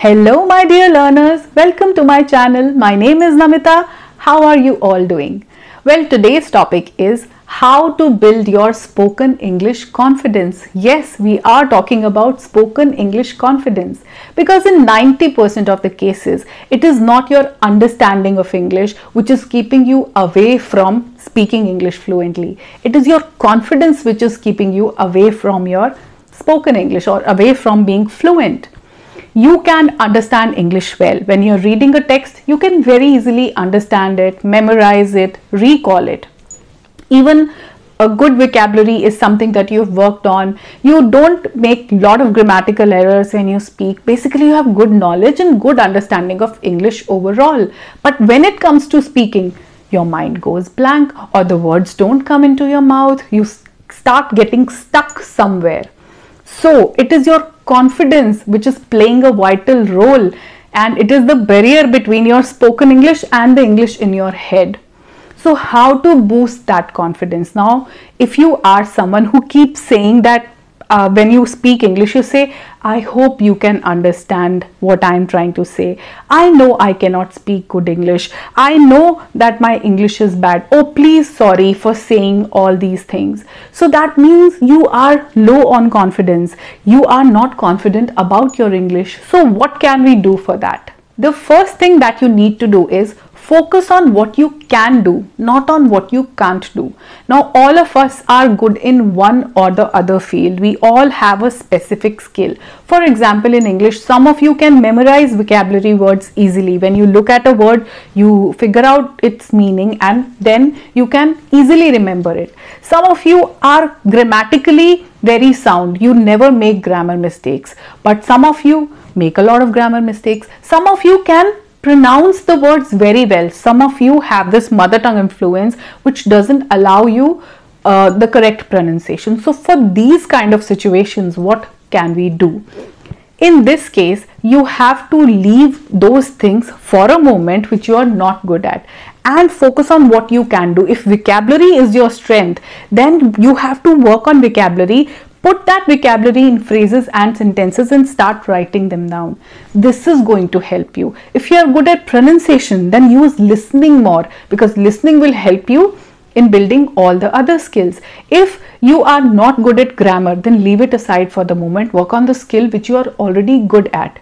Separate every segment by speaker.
Speaker 1: Hello my dear learners, welcome to my channel. My name is Namita. How are you all doing? Well, today's topic is how to build your spoken English confidence. Yes, we are talking about spoken English confidence because in 90% of the cases, it is not your understanding of English which is keeping you away from speaking English fluently. It is your confidence which is keeping you away from your spoken English or away from being fluent. You can understand English well. When you're reading a text, you can very easily understand it, memorize it, recall it. Even a good vocabulary is something that you've worked on. You don't make a lot of grammatical errors when you speak. Basically, you have good knowledge and good understanding of English overall. But when it comes to speaking, your mind goes blank or the words don't come into your mouth. You start getting stuck somewhere. So it is your confidence which is playing a vital role, and it is the barrier between your spoken English and the English in your head. So how to boost that confidence? Now, if you are someone who keeps saying that when you speak English, you say, I hope you can understand what I am trying to say. I know I cannot speak good English. I know that my English is bad. Oh, please, sorry for saying all these things. So that means you are low on confidence. You are not confident about your English. So what can we do for that? The first thing that you need to do is focus on what you can do, not on what you can't do. Now, all of us are good in one or the other field. We all have a specific skill. For example, in English, some of you can memorize vocabulary words easily. When you look at a word, you figure out its meaning and then you can easily remember it. Some of you are grammatically very sound. You never make grammar mistakes. But some of you make a lot of grammar mistakes. Some of you can pronounce the words very well. Some of you have this mother tongue influence which doesn't allow you the correct pronunciation. So for these kind of situations, what can we do? In this case, you have to leave those things for a moment which you are not good at and focus on what you can do. If vocabulary is your strength, then you have to work on vocabulary. Put that vocabulary in phrases and sentences and start writing them down. This is going to help you. If you are good at pronunciation, then use listening more, because listening will help you in building all the other skills. If you are not good at grammar, then leave it aside for the moment. Work on the skill which you are already good at.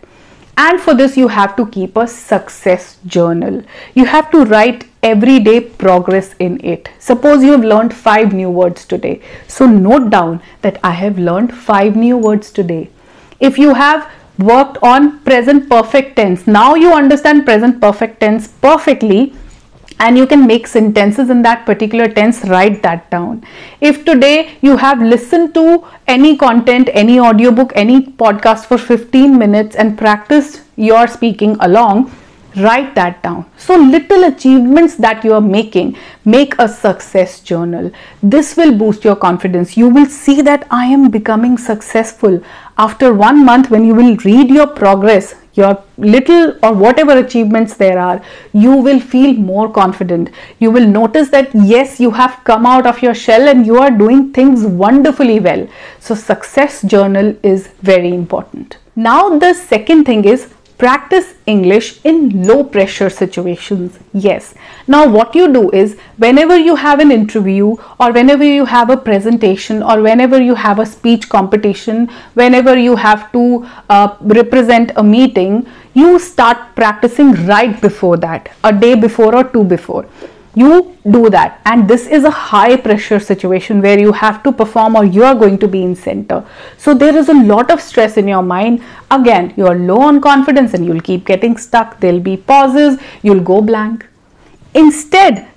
Speaker 1: And for this, you have to keep a success journal. You have to write everyday progress in it. Suppose you have learned 5 new words today. So note down that I have learned 5 new words today. If you have worked on present perfect tense, now you understand present perfect tense perfectly and you can make sentences in that particular tense, write that down. If today you have listened to any content, any audiobook, any podcast for 15 minutes and practiced your speaking along, write that down. So little achievements that you are making, make a success journal. This will boost your confidence. You will see that I am becoming successful. After 1 month, when you will read your progress, your little or whatever achievements there are, you will feel more confident. You will notice that yes, you have come out of your shell and you are doing things wonderfully well. So success journal is very important. Now the second thing is practice English in low pressure situations. Yes. Now what you do is whenever you have an interview or whenever you have a presentation or whenever you have a speech competition, whenever you have to represent a meeting, you start practicing right before that, a day before or 2 before. You do that, and this is a high pressure situation where you have to perform or you are going to be in center. So there is a lot of stress in your mind. Again, you are low on confidence and you'll keep getting stuck. There'll be pauses, you'll go blank. Instead,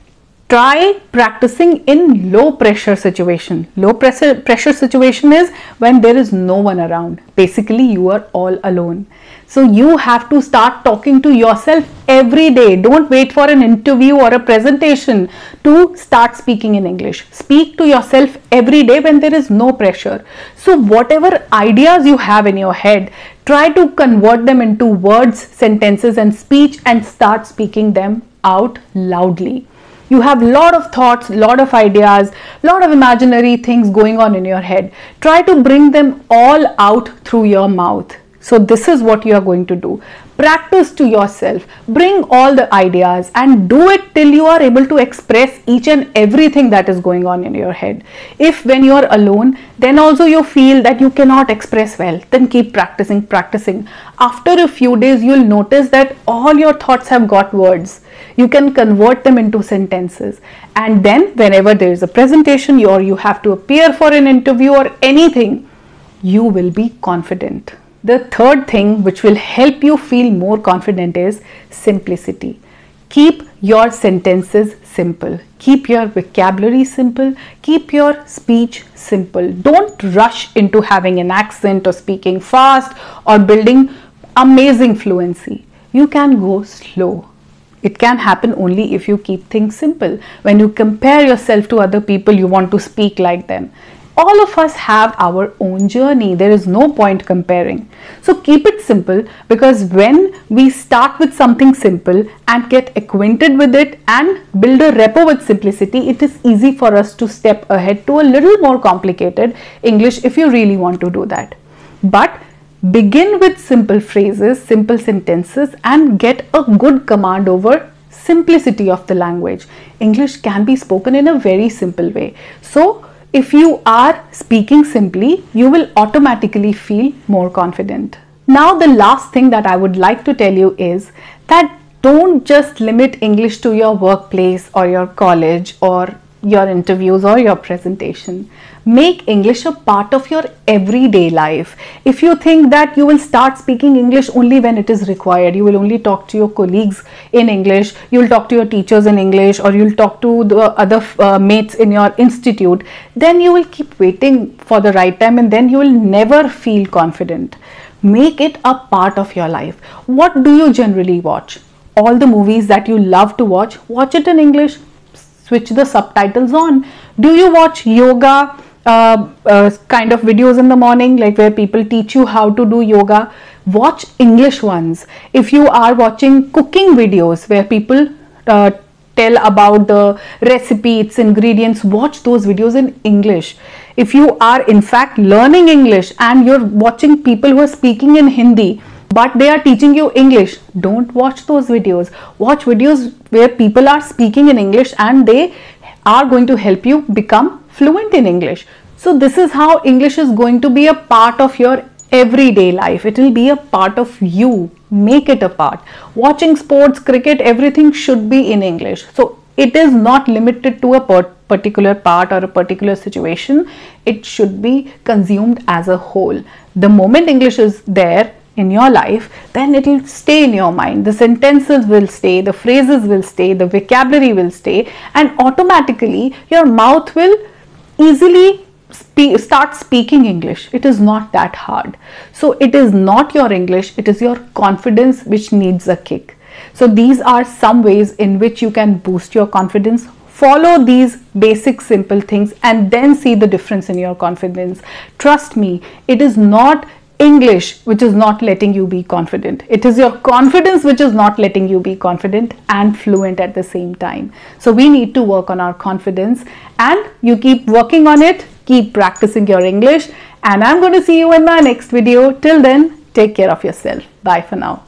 Speaker 1: try practicing in low pressure situation. Low pressure situation is when there is no one around. Basically, you are all alone. So you have to start talking to yourself every day. Don't wait for an interview or a presentation to start speaking in English. Speak to yourself every day when there is no pressure. So whatever ideas you have in your head, try to convert them into words, sentences and speech and start speaking them out loudly. You have a lot of thoughts, lot of ideas, lot of imaginary things going on in your head. Try to bring them all out through your mouth. So this is what you are going to do. Practice to yourself. Bring all the ideas and do it till you are able to express each and everything that is going on in your head. If when you are alone, then also you feel that you cannot express well, then keep practicing. After a few days, you will notice that all your thoughts have got words. You can convert them into sentences. And then whenever there is a presentation or you have to appear for an interview or anything, you will be confident. The third thing which will help you feel more confident is simplicity. Keep your sentences simple. Keep your vocabulary simple. Keep your speech simple. Don't rush into having an accent or speaking fast or building amazing fluency. You can go slow. It can happen only if you keep things simple. When you compare yourself to other people, you want to speak like them. All of us have our own journey. There is no point comparing. So keep it simple, because when we start with something simple and get acquainted with it and build a rapport with simplicity, it is easy for us to step ahead to a little more complicated English if you really want to do that. But begin with simple phrases, simple sentences, and get a good command over simplicity of the language. English can be spoken in a very simple way. So if you are speaking simply, you will automatically feel more confident. Now, the last thing that I would like to tell you is that don't just limit English to your workplace or your college or your interviews or your presentation. Make English a part of your everyday life. If you think that you will start speaking English only when it is required, you will only talk to your colleagues in English, you will talk to your teachers in English, or you will talk to the other mates in your institute, then you will keep waiting for the right time and then you will never feel confident. Make it a part of your life. What do you generally watch? All the movies that you love to watch it in English. Switch the subtitles on. Do you watch yoga kind of videos in the morning, like where people teach you how to do yoga? Watch English ones. If you are watching cooking videos where people tell about the recipe, its ingredients, watch those videos in English. If you are in fact learning English and you're watching people who are speaking in Hindi, but they are teaching you English, don't watch those videos. Watch videos where people are speaking in English and they are going to help you become fluent in English. So this is how English is going to be a part of your everyday life. It will be a part of you. Make it a part. Watching sports, cricket, everything should be in English. So it is not limited to a particular part or a particular situation. It should be consumed as a whole. The moment English is there in your life, then it will stay in your mind. The sentences will stay, the phrases will stay, the vocabulary will stay, and automatically your mouth will easily start speaking English. It is not that hard. So it is not your English, it is your confidence which needs a kick. So these are some ways in which you can boost your confidence. Follow these basic simple things and then see the difference in your confidence. Trust me, it is not English which is not letting you be confident. It is your confidence which is not letting you be confident and fluent at the same time. So we need to work on our confidence, and you keep working on it, keep practicing your English, and I'm going to see you in my next video. Till then, take care of yourself. Bye for now.